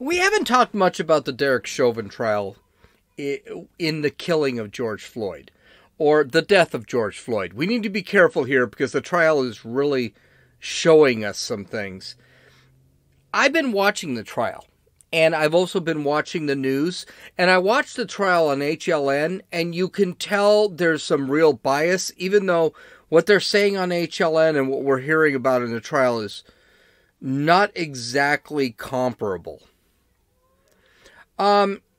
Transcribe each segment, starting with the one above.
We haven't talked much about the Derrick Chauvin trial in the killing of George Floyd or the death of George Floyd. We need to be careful here because the trial is really showing us some things. I've been watching the trial, and I've also been watching the news, and I watched the trial on HLN, and you can tell there's some real bias, even though what they're saying on HLN and what we're hearing about in the trial is not exactly comparable.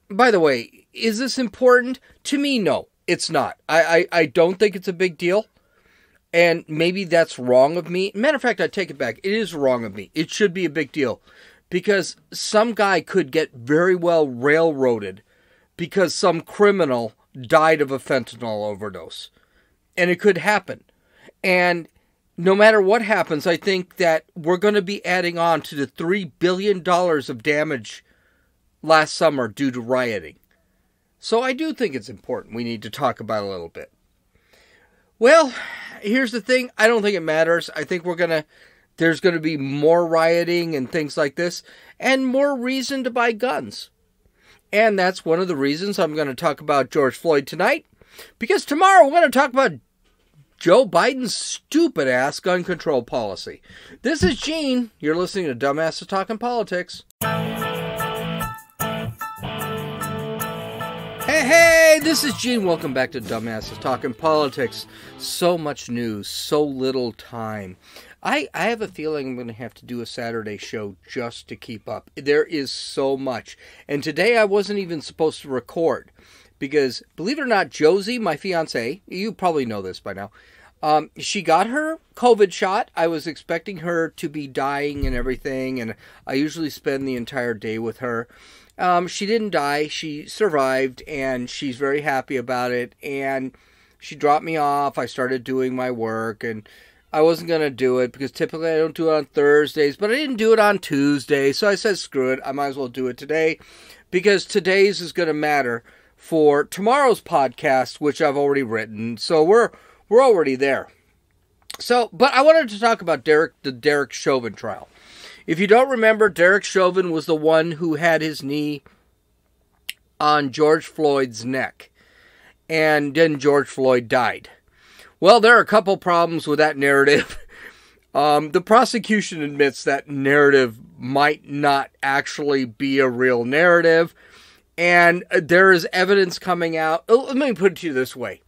By the way, is this important? To me, no, it's not. I don't think it's a big deal. And maybe that's wrong of me. Matter of fact, I take it back. It is wrong of me. It should be a big deal. Because some guy could get very well railroaded because some criminal died of a fentanyl overdose. And it could happen. And no matter what happens, I think that we're going to be adding on to the $3 billion of damage last summer due to rioting. So I do think it's important. We need to talk about it a little bit. Well, here's the thing. I don't think it matters. I think there's going to be more rioting and things like this, and more reason to buy guns. And that's one of the reasons I'm going to talk about George Floyd tonight, because tomorrow we're going to talk about Joe Biden's stupid-ass gun control policy. This is Gene. You're listening to Dumbasses Talking Politics. Hey, this is Gene. Welcome back to Dumbasses Talking Politics. So much news, so little time. I have a feeling I'm going to have to do a Saturday show just to keep up. There is so much. And today I wasn't even supposed to record because, believe it or not, Josie, my fiance, you probably know this by now, she got her COVID shot. I was expecting her to be dying and everything, and I usually spend the entire day with her. She didn't die. She survived, and she's very happy about it. And she dropped me off. I started doing my work, and I wasn't going to do it because typically I don't do it on Thursdays, but I didn't do it on Tuesday. So I said, screw it. I might as well do it today because today's is going to matter for tomorrow's podcast, which I've already written. So we're already there. So, but I wanted to talk about the Derrick Chauvin trial. If you don't remember, Derrick Chauvin was the one who had his knee on George Floyd's neck. And then George Floyd died. Well, there are a couple problems with that narrative. The prosecution admits that narrative might not actually be a real narrative. And there is evidence coming out. Let me put it to you this way.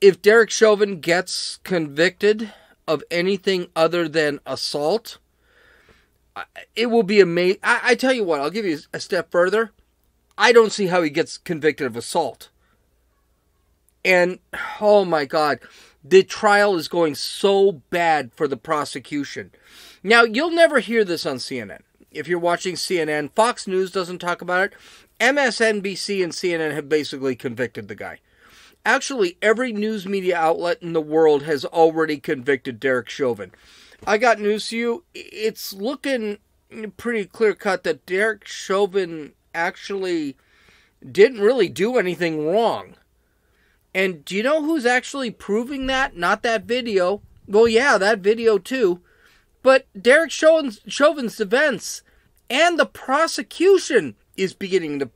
If Derrick Chauvin gets convicted of anything other than assault, it will be amazing. I tell you what, I'll give you a step further. I don't see how he gets convicted of assault. And, oh my God, the trial is going so bad for the prosecution. Now, you'll never hear this on CNN. If you're watching CNN, Fox News doesn't talk about it. MSNBC and CNN have basically convicted the guy. Actually, every news media outlet in the world has already convicted Derrick Chauvin. I got news to you. It's looking pretty clear-cut that Derrick Chauvin actually didn't really do anything wrong. And do you know who's actually proving that? Not that video. Well, yeah, that video too. But Derrick Chauvin's defense and the prosecution is beginning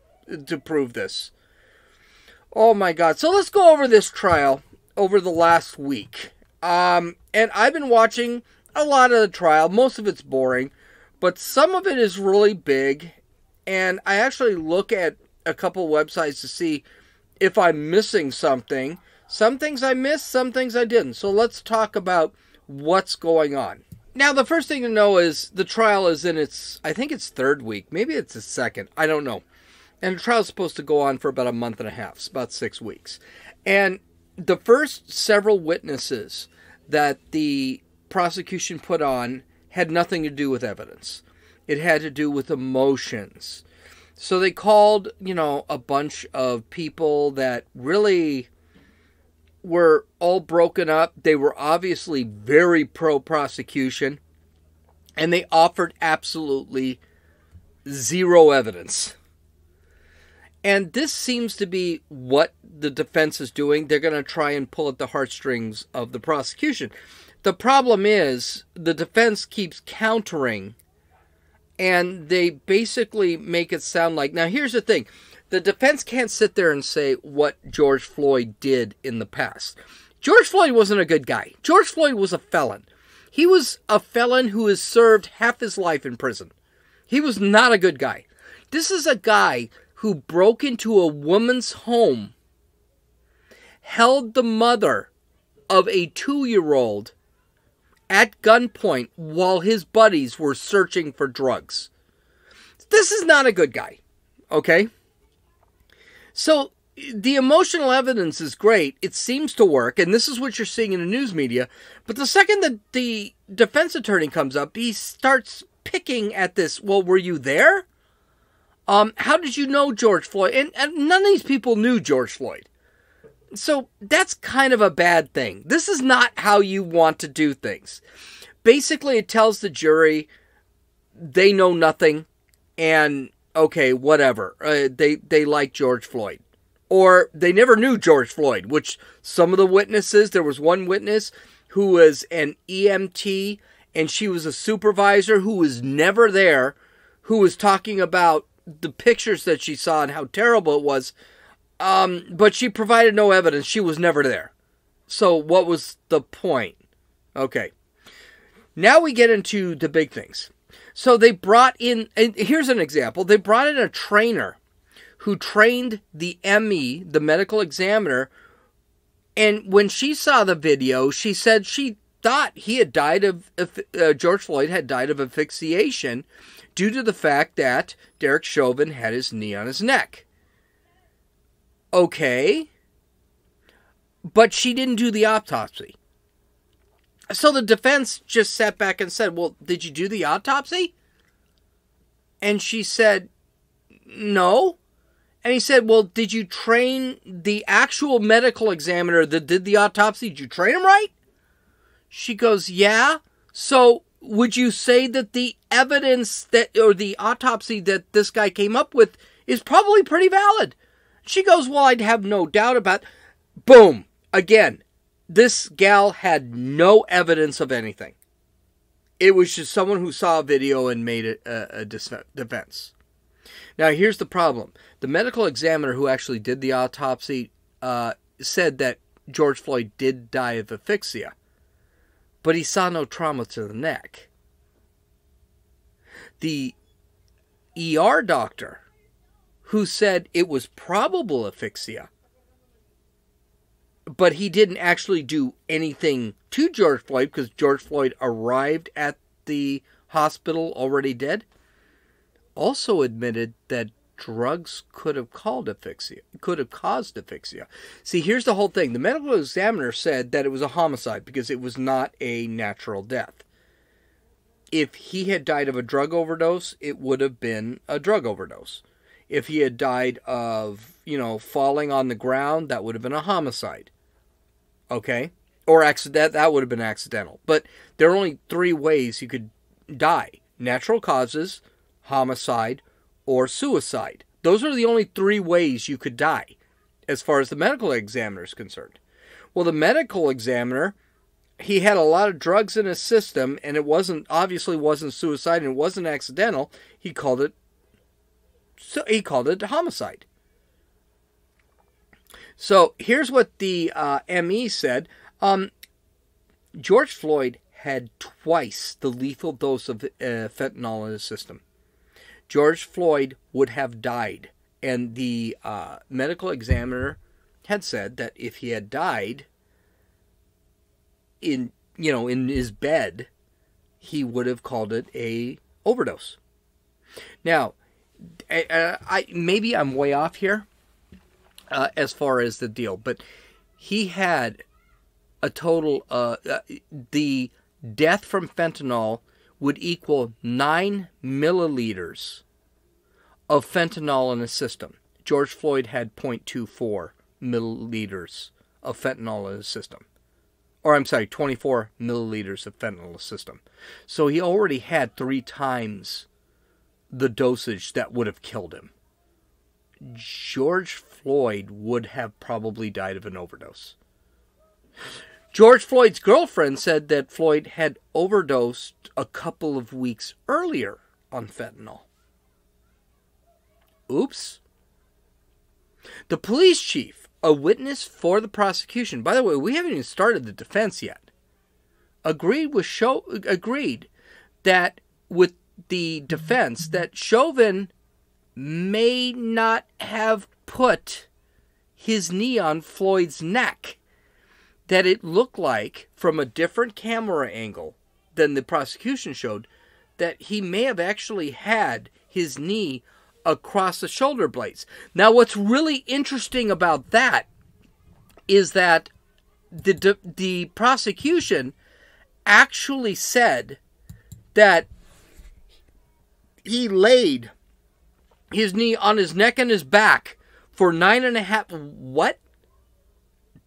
to prove this. Oh my God. So let's go over this trial over the last week. And I've been watching a lot of the trial. Most of it's boring, but some of it is really big. And I actually look at a couple websites to see if I'm missing something. Some things I missed, some things I didn't. So let's talk about what's going on. Now, the first thing to know is the trial is in I think it's third week. Maybe it's its second. I don't know. And the trial is supposed to go on for about a month and a half. It's about 6 weeks. And the first several witnesses that the prosecution put on had nothing to do with evidence. It had to do with emotions. So they called, a bunch of people that really were all broken up. They were obviously very pro-prosecution. And they offered absolutely zero evidence. And this seems to be what the defense is doing. They're going to try and pull at the heartstrings of the prosecution. The problem is the defense keeps countering And they basically make it sound like, now here's the thing. The defense can't sit there and say what George Floyd did in the past. George Floyd wasn't a good guy. George Floyd was a felon. He was a felon who has served half his life in prison. He was not a good guy. This is a guy who broke into a woman's home, held the mother of a 2-year-old at gunpoint while his buddies were searching for drugs. This is not a good guy, okay? So the emotional evidence is great. It seems to work, and this is what you're seeing in the news media. But the second that the defense attorney comes up, he starts picking at this, well, were you there? How did you know George Floyd? And none of these people knew George Floyd. So that's kind of a bad thing. This is not how you want to do things. Basically, it tells the jury they know nothing and, okay, whatever. They like George Floyd. Or they never knew George Floyd, which some of the witnesses, there was one witness who was an EMT and she was a supervisor who was never there, who was talking about the pictures that she saw and how terrible it was. But she provided no evidence. She was never there. So what was the point? Okay. Now we get into the big things. So they brought in, and here's an example. They brought in a trainer who trained the ME, the medical examiner. And when she saw the video, she said she thought he had died of, George Floyd had died of asphyxiation due to the fact that Derrick Chauvin had his knee on his neck. Okay, but she didn't do the autopsy. So the defense just sat back and said, well, did you do the autopsy? And she said, no. And he said, well, did you train the actual medical examiner that did the autopsy? Did you train him right? She goes, yeah. So would you say that the evidence that, or the autopsy that this guy came up with is probably pretty valid? She goes, well, I'd have no doubt about it. Boom. Again, this gal had no evidence of anything. It was just someone who saw a video and made it a defense. Now, here's the problem. The medical examiner who actually did the autopsy said that George Floyd did die of asphyxia, but he saw no trauma to the neck. The ER doctor who said it was probable asphyxia, but he didn't actually do anything to George Floyd because George Floyd arrived at the hospital already dead, also admitted that drugs could have caused asphyxia. See, here's the whole thing. The medical examiner said that it was a homicide because it was not a natural death. If he had died of a drug overdose, it would have been a drug overdose. If he had died of, falling on the ground, that would have been a homicide. Okay? Or accident, that would have been accidental. But there are only 3 ways you could die. Natural causes, homicide, or suicide. Those are the only 3 ways you could die, as far as the medical examiner is concerned. Well, the medical examiner, he had a lot of drugs in his system, and it obviously wasn't suicide, and it wasn't accidental. He called it homicide. So here's what the ME said. George Floyd had twice the lethal dose of fentanyl in his system. George Floyd would have died. And the medical examiner had said that if he had died in his bed, he would have called it a overdose. Now, maybe I'm way off here as far as the deal, but he had a total, the death from fentanyl would equal 9 milliliters of fentanyl in his system. George Floyd had 0.24 milliliters of fentanyl in his system. Or 24 milliliters of fentanyl in his system. So he already had 3 times the dosage that would have killed him. George Floyd would have probably died of an overdose. George Floyd's girlfriend said that Floyd had overdosed a couple of weeks earlier on fentanyl. Oops. The police chief, a witness for the prosecution, by the way, we haven't even started the defense yet, agreed that with the defense that Chauvin may not have put his knee on Floyd's neck, that it looked like from a different camera angle than the prosecution showed that he may have actually had his knee across the shoulder blades. Now, what's really interesting about that is that the prosecution actually said that he laid his knee on his neck and his back for 9.5. What?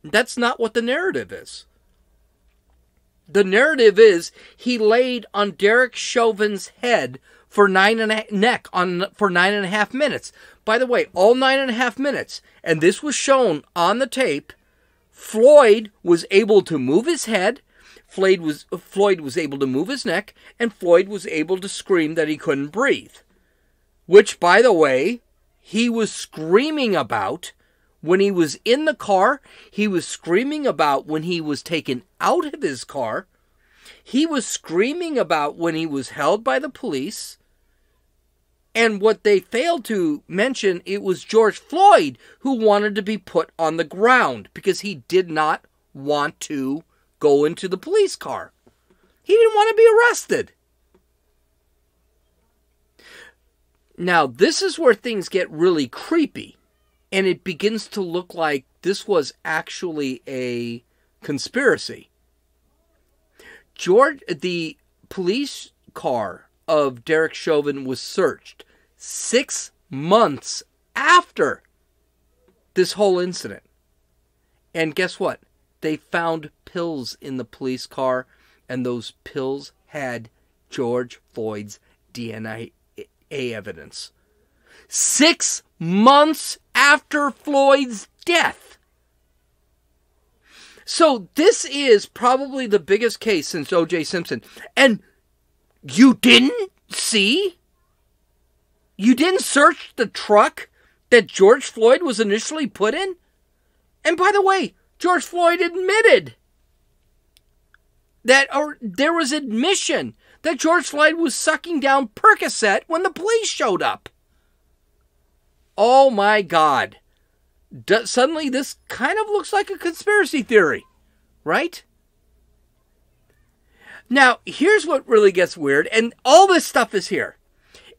That's not what the narrative is. The narrative is he laid on Derrick Chauvin's head for 9.5 minutes. By the way, all 9.5 minutes, and this was shown on the tape. Floyd was able to move his head, Floyd was able to move his neck, and Floyd was able to scream that he couldn't breathe. Which, by the way, he was screaming about when he was in the car. He was screaming about when he was taken out of his car. He was screaming about when he was held by the police. And what they failed to mention, it was George Floyd who wanted to be put on the ground because he did not want to go into the police car. He didn't want to be arrested. Now, this is where things get really creepy, and it begins to look like this was actually a conspiracy. The police car of Derrick Chauvin was searched 6 months after this whole incident. And guess what? They found pills in the police car, and those pills had George Floyd's DNA evidence. 6 months after Floyd's death. So this is probably the biggest case since O.J. Simpson. And you didn't see? You didn't search the truck that George Floyd was initially put in? And by the way, George Floyd admitted that, or there was admission that George Floyd was sucking down Percocet when the police showed up. Oh my God. Suddenly this kind of looks like a conspiracy theory, right? Now, here's what really gets weird, and all this stuff is here.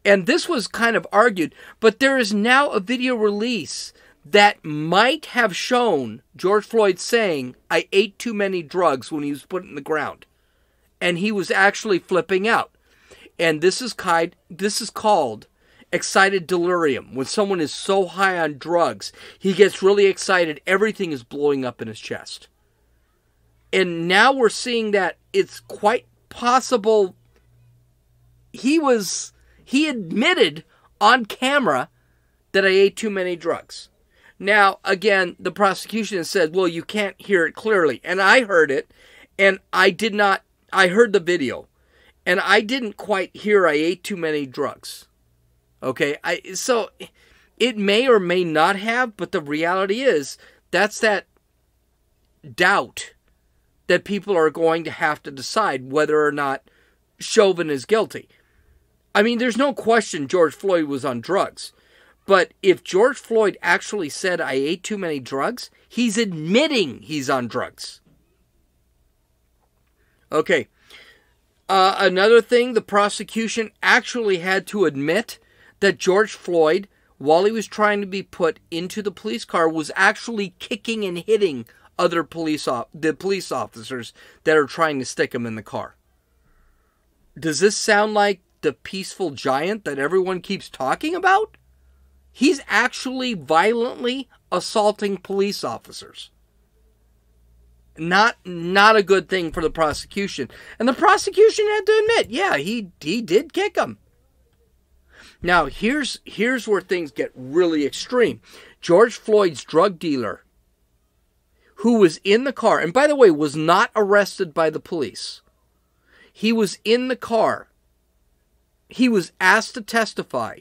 And this was kind of argued, but there is now a video release that might have shown George Floyd saying, "I ate too many drugs" when he was put in the ground. And he was actually flipping out. And this is called excited delirium. When someone is so high on drugs, he gets really excited. Everything is blowing up in his chest. And now we're seeing that it's quite possible he admitted on camera that I ate too many drugs. Now, again, the prosecution has said, well, you can't hear it clearly. And I heard it, and I heard the video, and I didn't quite hear I ate too many drugs. Okay, so it may or may not have, but the reality is that's that doubt that people are going to have to decide whether or not Chauvin is guilty. I mean, there's no question George Floyd was on drugs. But if George Floyd actually said, I ate too many drugs, he's admitting he's on drugs. Okay. Another thing, the prosecution actually had to admit that George Floyd, while he was trying to be put into the police car, was actually kicking and hitting other police officers that are trying to stick him in the car. Does this sound like the peaceful giant that everyone keeps talking about? He's actually violently assaulting police officers. Not a good thing for the prosecution. And the prosecution had to admit, yeah, he did kick him. Now, here's where things get really extreme. George Floyd's drug dealer, who was in the car, and by the way, was not arrested by the police. He was in the car. He was asked to testify.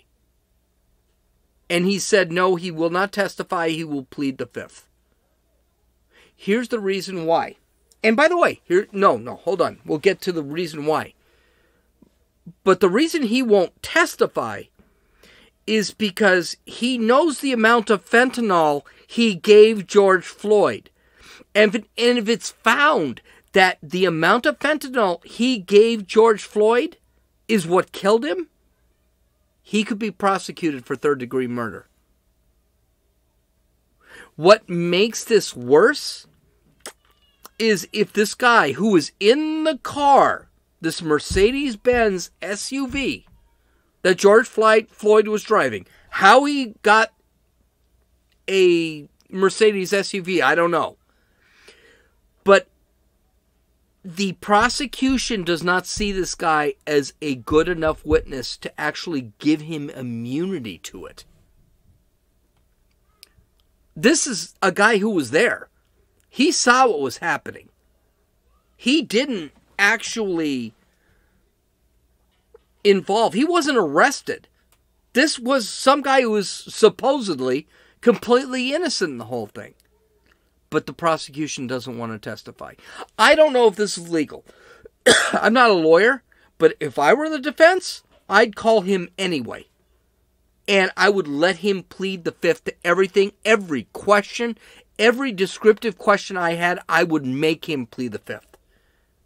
And he said, no, he will not testify. He will plead the fifth. Here's the reason why. And by the way, hold on. We'll get to the reason why. But the reason he won't testify is because he knows the amount of fentanyl he gave George Floyd. And if it's found that the amount of fentanyl he gave George Floyd is what killed him, he could be prosecuted for third-degree murder. What makes this worse is if this guy who was in the car, this Mercedes-Benz SUV that George Floyd was driving, how he got a Mercedes SUV, I don't know. But the prosecution does not see this guy as a good enough witness to actually give him immunity to it. This is a guy who was there. He saw what was happening. He didn't actually involve. He wasn't arrested. This was some guy who was supposedly completely innocent in the whole thing. But the prosecution doesn't want to testify. I don't know if this is legal. I'm not a lawyer, but if I were the defense, I'd call him anyway. And I would let him plead the fifth to everything, every question, every descriptive question I had, I would make him plead the fifth.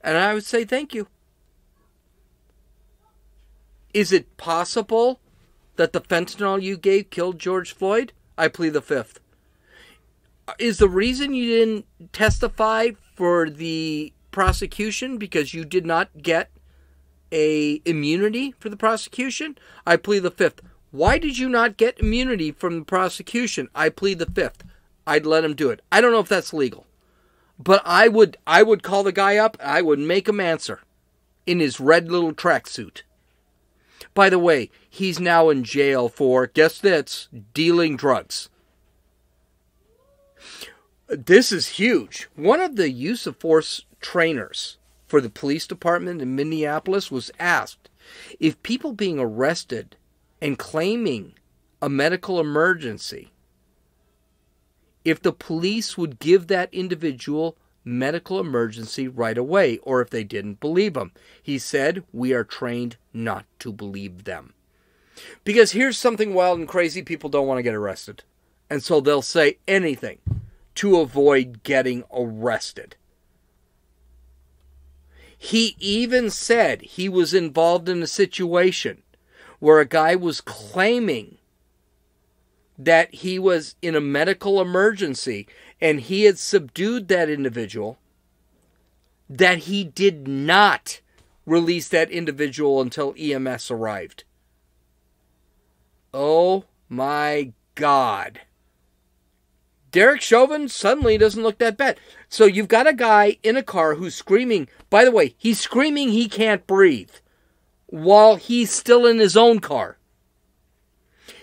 And I would say, thank you. Is it possible that the fentanyl you gave killed George Floyd? I plead the fifth. Is the reason you didn't testify for the prosecution because you did not get a immunity for the prosecution? I plead the fifth. Why did you not get immunity from the prosecution? I plead the fifth. I'd let him do it. I don't know if that's legal. But I would call the guy up and I would make him answer in his red little tracksuit. By the way, he's now in jail for, guess this, dealing drugs. This is huge. One of the use of force trainers for the police department in Minneapolis was asked if people being arrested and claiming a medical emergency, if the police would give that individual medical emergency right away, or if they didn't believe him. He said, we are trained not to believe them. Because here's something wild and crazy, people don't want to get arrested. And so they'll say anything to avoid getting arrested. He even said he was involved in a situation where a guy was claiming that he was in a medical emergency and he had subdued that individual, that he did not release that individual until EMS arrived. Oh my God. Derrick Chauvin suddenly doesn't look that bad. So you've got a guy in a car who's screaming. By the way, he's screaming he can't breathe while he's still in his own car.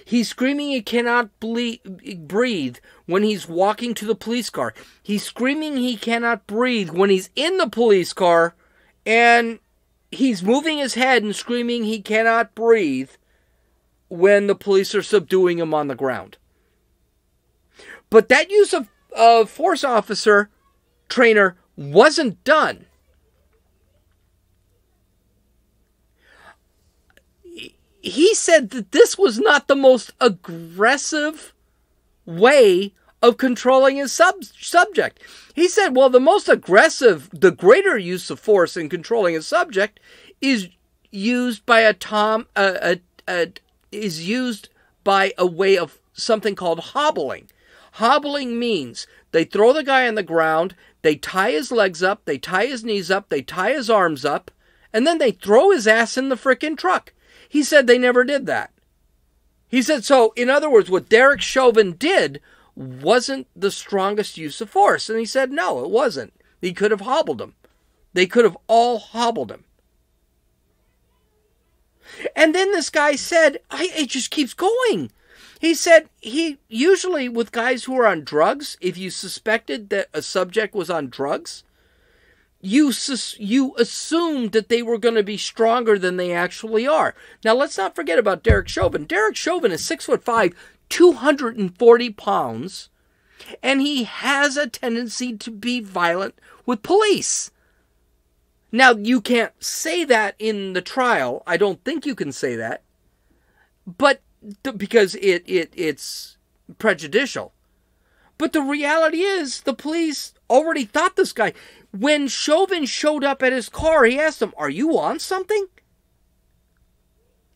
He's screaming he cannot breathe when he's walking to the police car. He's screaming he cannot breathe when he's in the police car, and he's moving his head and screaming he cannot breathe when the police are subduing him on the ground. But that use of force officer trainer wasn't done. He said that this was not the most aggressive way of controlling his subject. He said, well, the most aggressive, the greater use of force in controlling a subject is used by a way of something called hobbling. Hobbling means they throw the guy on the ground, they tie his legs up, they tie his knees up, they tie his arms up, and then they throw his ass in the frickin' truck. He said they never did that. He said, so, in other words, what Derrick Chauvin did wasn't the strongest use of force. And he said, no, it wasn't. He could have hobbled him. They could have all hobbled him. And then this guy said, it just keeps going. He said, he usually, with guys who are on drugs, if you suspected that a subject was on drugs, you assumed that they were going to be stronger than they actually are. Now, let's not forget about Derrick Chauvin. Derrick Chauvin is 6'5", 240 pounds, and he has a tendency to be violent with police. Now, you can't say that in the trial. I don't think you can say that, but because it's prejudicial. But the reality is, the police already thought this guy. When Chauvin showed up at his car, he asked him, "Are you on something?"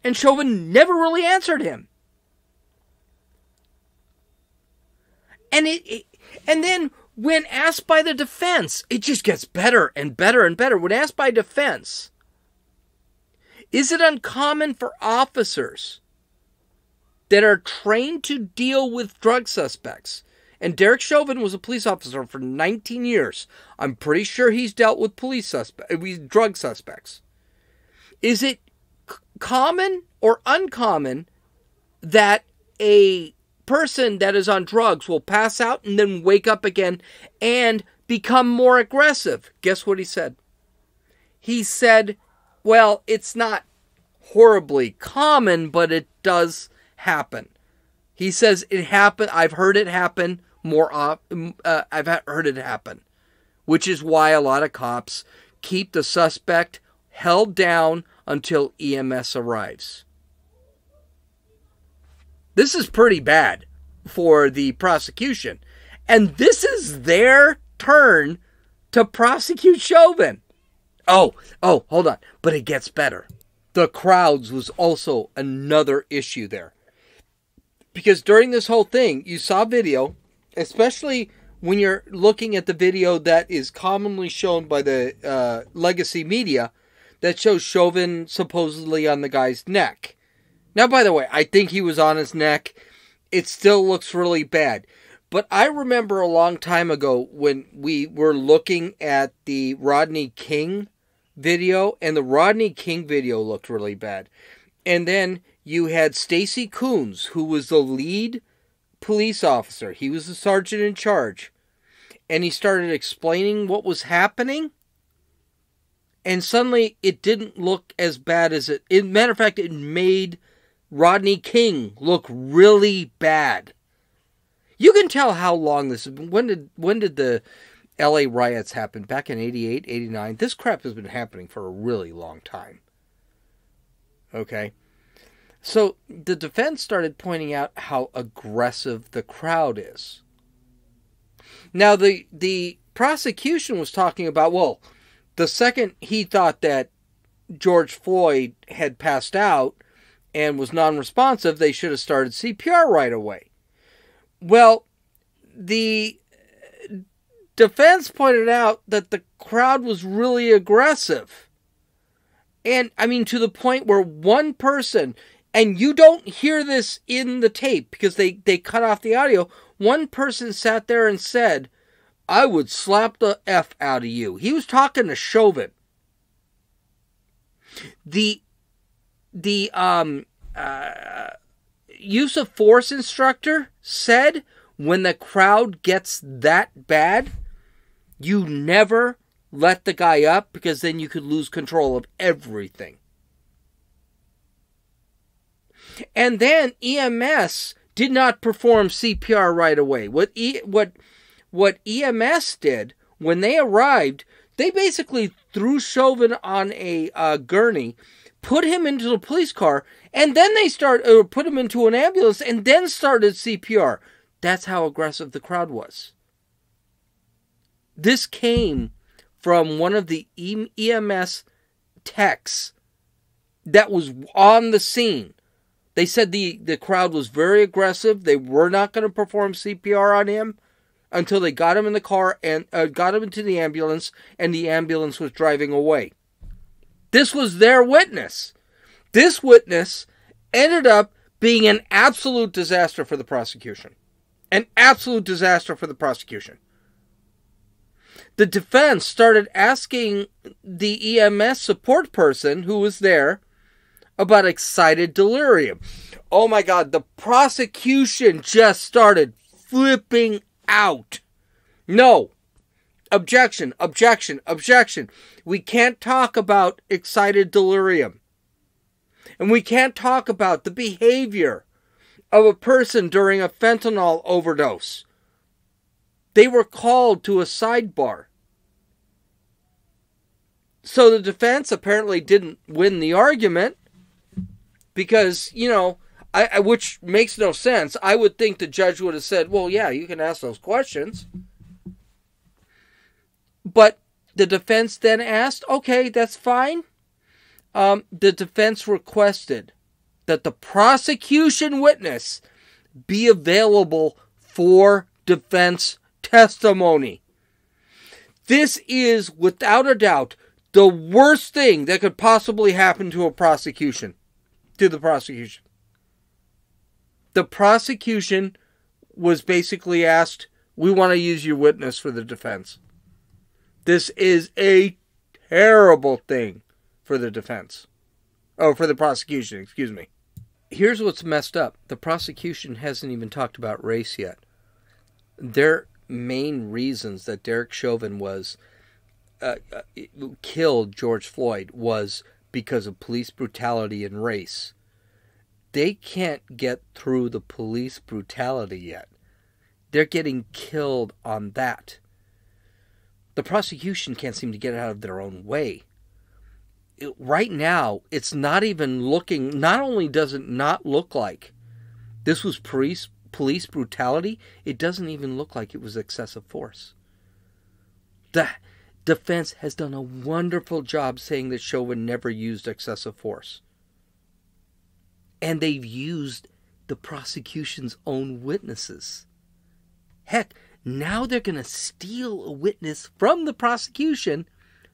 And Chauvin never really answered him. And and then when asked by the defense, it just gets better and better and better. When asked by defense, is it uncommon for officers that are trained to deal with drug suspects? And Derrick Chauvin was a police officer for 19 years. I'm pretty sure he's dealt with drug suspects. Is it common or uncommon that a person that is on drugs will pass out and then wake up again and become more aggressive? Guess what he said? He said, well, it's not horribly common, but it does happen. He says it happened. I've heard it happen more often. I've heard it happen, which is why a lot of cops keep the suspect held down until EMS arrives. This is pretty bad for the prosecution. And this is their turn to prosecute Chauvin. Oh, hold on. But it gets better. The crowds was also another issue there. Because during this whole thing, you saw video, especially when you're looking at the video that is commonly shown by the legacy media, that shows Chauvin supposedly on the guy's neck. Now, by the way, I think he was on his neck. It still looks really bad. But I remember a long time ago when we were looking at the Rodney King video, and the Rodney King video looked really bad. And then you had Stacy Coons, who was the lead police officer. He was the sergeant in charge. And he started explaining what was happening. And suddenly it didn't look as bad as it... Matter of fact, it made Rodney King look really bad. You can tell how long this has been. When did the LA riots happen? Back in 88, 89? This crap has been happening for a really long time. Okay? So the defense started pointing out how aggressive the crowd is. Now the prosecution was talking about, well, the second he thought that George Floyd had passed out and was non-responsive, they should have started CPR right away. Well, the defense pointed out that the crowd was really aggressive. And, I mean, to the point where one person, and you don't hear this in the tape because they cut off the audio, one person sat there and said, "I would slap the F out of you." He was talking to Chauvin. The use of force instructor said when the crowd gets that bad, you never let the guy up because then you could lose control of everything. And then EMS did not perform CPR right away. What EMS did when they arrived, they basically threw Chauvin on a gurney, put him into the police car, and then they put him into an ambulance and then started CPR. That's how aggressive the crowd was. This came from one of the EMS techs that was on the scene. They said the crowd was very aggressive. They were not going to perform CPR on him until they got him in the car and got him into the ambulance, and the ambulance was driving away. This was their witness. This witness ended up being an absolute disaster for the prosecution. An absolute disaster for the prosecution. The defense started asking the EMS support person who was there about excited delirium. Oh my God, the prosecution just started flipping out. No, Objection, objection, objection. We can't talk about excited delirium. And we can't talk about the behavior of a person during a fentanyl overdose. They were called to a sidebar. So the defense apparently didn't win the argument because, which makes no sense. I would think the judge would have said, well, yeah, you can ask those questions. But the defense then asked, okay, that's fine. The defense requested that the prosecution witness be available for defense testimony. This is, without a doubt, the worst thing that could possibly happen to the prosecution. The prosecution was basically asked, we want to use your witness for the defense. This is a terrible thing for the defense. Oh, for the prosecution, excuse me. Here's what's messed up. The prosecution hasn't even talked about race yet. Their main reasons that Derrick Chauvin was killed George Floyd was because of police brutality and race. They can't get through the police brutality yet. They're getting killed on that. The prosecution can't seem to get out of their own way. Right now, it's not even looking, not only does it not look like this was police brutality, it doesn't even look like it was excessive force. The defense has done a wonderful job saying that Chauvin never used excessive force. And they've used the prosecution's own witnesses. Heck, now they're going to steal a witness from the prosecution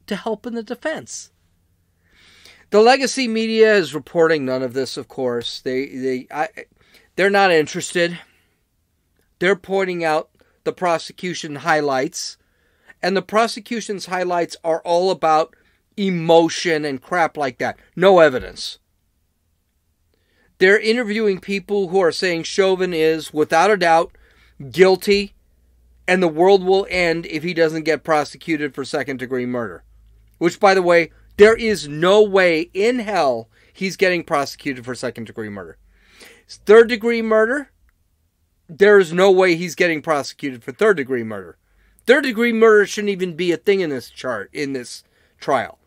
to help in the defense. The legacy media is reporting none of this, of course. They're not interested. They're pointing out the prosecution highlights. And the prosecution's highlights are all about emotion and crap like that. No evidence. They're interviewing people who are saying Chauvin is, without a doubt, guilty, and the world will end if he doesn't get prosecuted for second-degree murder. Which, by the way, there is no way in hell he's getting prosecuted for second-degree murder. Third-degree murder, there is no way he's getting prosecuted for third-degree murder. Third-degree murder shouldn't even be a thing in this trial.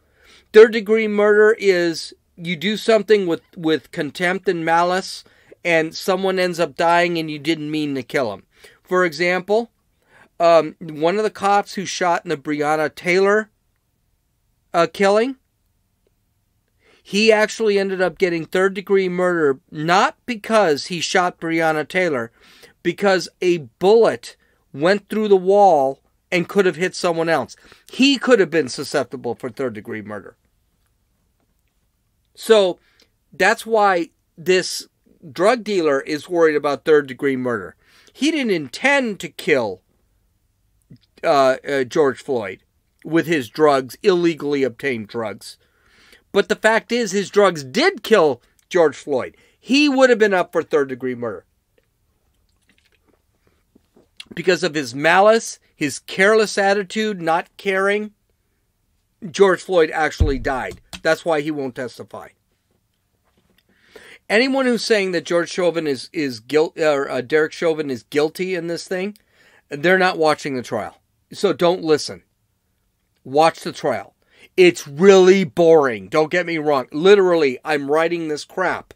Third-degree murder is you do something with contempt and malice, and someone ends up dying and you didn't mean to kill him. For example, one of the cops who shot in the Breonna Taylor killing, he actually ended up getting third-degree murder, not because he shot Breonna Taylor, because a bullet went through the wall and could have hit someone else. He could have been susceptible for third-degree murder. So that's why this drug dealer is worried about third-degree murder. He didn't intend to kill George Floyd with his drugs, illegally obtained drugs. But the fact is, his drugs did kill George Floyd. He would have been up for third-degree murder. Because of his malice, his careless attitude, not caring, George Floyd actually died. That's why he won't testify. Anyone who's saying that Derrick Chauvin is guilty in this thing, they're not watching the trial. So don't listen. Watch the trial. It's really boring. Don't get me wrong. Literally, I'm writing this crap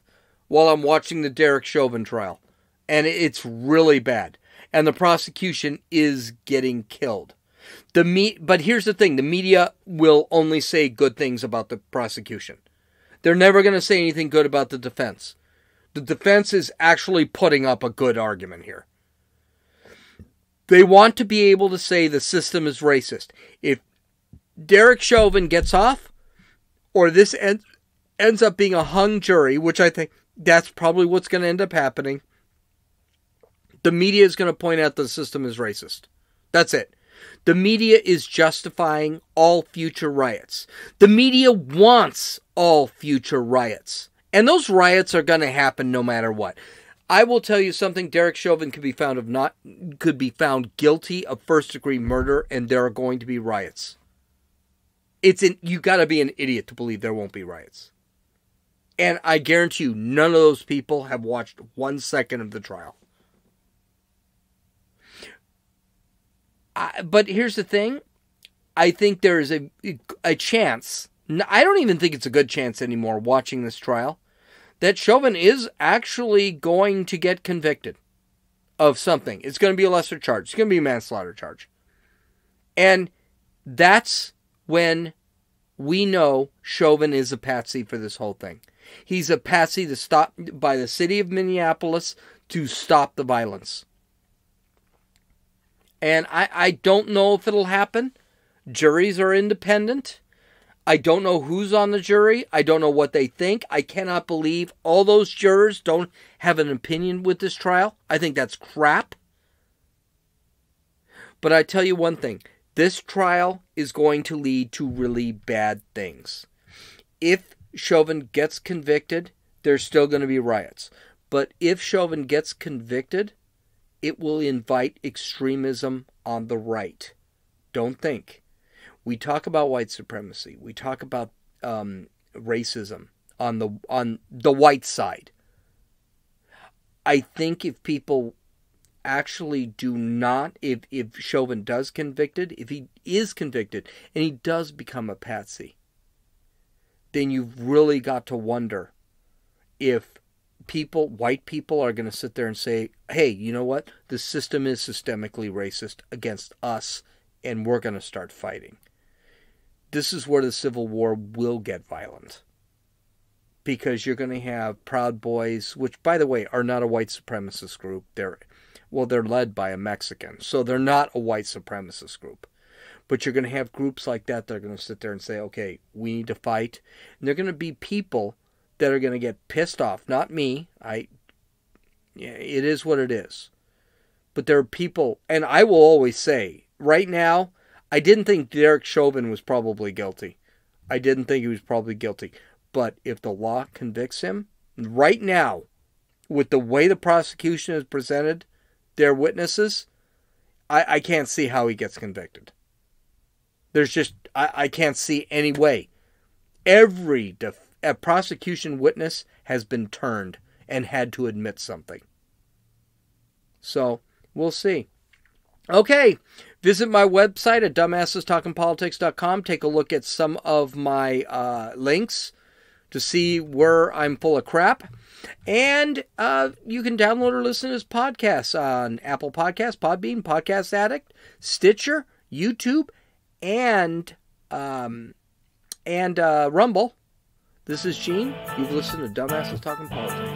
while I'm watching the Derrick Chauvin trial. And it's really bad. And the prosecution is getting killed. But here's the thing. The media will only say good things about the prosecution. They're never going to say anything good about the defense. The defense is actually putting up a good argument here. They want to be able to say the system is racist. If Derrick Chauvin gets off, or this ends up being a hung jury, which I think that's probably what's going to end up happening, the media is going to point out the system is racist. That's it. The media is justifying all future riots. The media wants all future riots. And those riots are going to happen no matter what. I will tell you something. Derrick Chauvin could be found guilty of first-degree murder, and there are going to be riots. You got to be an idiot to believe there won't be riots. And I guarantee you, none of those people have watched 1 second of the trial. But here's the thing. I think there is a chance. I don't even think it's a good chance anymore watching this trial, that Chauvin is actually going to get convicted of something. It's going to be a lesser charge. It's going to be a manslaughter charge. And that's when we know Chauvin is a patsy for this whole thing. He's a patsy by the city of Minneapolis to stop the violence. And I don't know if it'll happen. Juries are independent. I don't know who's on the jury. I don't know what they think. I cannot believe all those jurors don't have an opinion with this trial. I think that's crap. But I tell you one thing. This trial is going to lead to really bad things. If Chauvin gets convicted, there's still going to be riots. But if Chauvin gets convicted, it will invite extremism on the right. Don't think. We talk about white supremacy. We talk about racism on the white side. I think if people actually do not, if Chauvin does convicted, if he is convicted and he does become a patsy, then you've really got to wonder if white people are going to sit there and say, hey, you know what? The system is systemically racist against us, and we're going to start fighting. This is where the Civil War will get violent. Because you're going to have Proud Boys, which, by the way, are not a white supremacist group. They're led by a Mexican, so they're not a white supremacist group. But you're going to have groups like that are going to sit there and say, okay, we need to fight. And they're going to be people that are going to get pissed off. Not me. It is what it is. But there are people, and I will always say, right now, I didn't think Derrick Chauvin was probably guilty. I didn't think he was probably guilty. But if the law convicts him, right now, with the way the prosecution has presented their witnesses, I can't see how he gets convicted. I can't see any way. Every prosecution witness has been turned and had to admit something. So, we'll see. Okay, visit my website at dumbassestalkingpolitics.com. Take a look at some of my links to see where I'm full of crap. And you can download or listen to this podcast on Apple Podcasts, Podbean, Podcast Addict, Stitcher, YouTube, and Rumble. This is Gene. You've listened to Dumbasses Talking Politics.